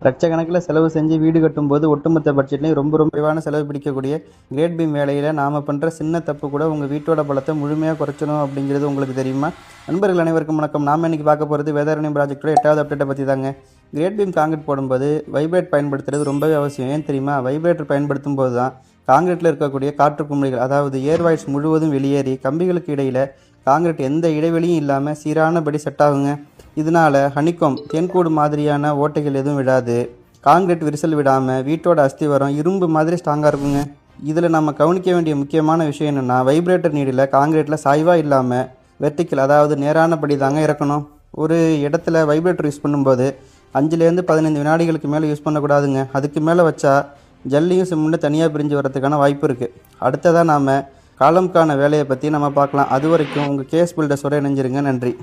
லட்சக்கணக்கில் செலவு செஞ்சு வீடு கட்டும்போது ஒட்டுமொத்த பட்ஜெட்லையும் ரொம்ப குறைவான செலவு பிடிக்கக்கூடிய கிரேட் பீம் வேலையில் நாம் பண்ணுற சின்ன தப்பு கூட உங்கள் வீட்டோட பலத்தை முழுமையாக குறைச்சணும் அப்படிங்கிறது உங்களுக்கு தெரியுமா? நண்பர்கள் அனைவருக்கும் வணக்கம். நாம் இன்றைக்கி பார்க்க போகிறது வேதாரண்யம் ப்ராஜெக்டோட 8வது அப்டேட்டை பற்றி தாங்க. கிரேட் பீம் காங்கிரீட் போடும்போது வைப்ரேட் பயன்படுத்துறது ரொம்பவே அவசியம். ஏன் தெரியுமா? வைப்ரேட்டர் பயன்படுத்தும் போது தான் காங்கிரீட்டில் இருக்கக்கூடிய காற்று குமிழிகள், அதாவது ஏர்வாய்ஸ் முழுவதும் வெளியேறி கம்பிகளுக்கு இடையில் காங்கிரீட் எந்த இடைவெளியும் இல்லாமல் சீரானபடி செட் ஆகுங்க. இதனால் ஹனிகோம் தேன்கூடு மாதிரியான ஓட்டைகள் எதுவும் விடாது. காங்கிரீட் விரிசல் விடாமல் வீட்டோட அஸ்திவாரம் இரும்பு மாதிரி ஸ்ட்ராங்காக இருக்குங்க. இதில் நம்ம கவனிக்க வேண்டிய முக்கியமான விஷயம் என்னென்னா, வைப்ரேட்டர் நீடில் காங்கிரீட்டில் சாய்வாக இல்லாமல் வெர்டிக்கல், அதாவது நேரானபடி தாங்க இறக்கணும். ஒரு இடத்துல வைப்ரேட்டர் யூஸ் பண்ணும்போது 5லேருந்து 15 வினாடிகளுக்கு மேலே யூஸ் பண்ணக்கூடாதுங்க. அதுக்கு மேலே வச்சா ஜல்லியும் சிமெண்ட்டும் தனியாக பிரிஞ்சு வரதுக்கான வாய்ப்பு இருக்குது. அடுத்ததாக நாம் காலம்கான வேலையை பற்றி நம்ம பார்க்கலாம். அது வரைக்கும் உங்கள் கேஸ் பில்டர்ஸோடு இணைஞ்சிருங்க. நன்றி.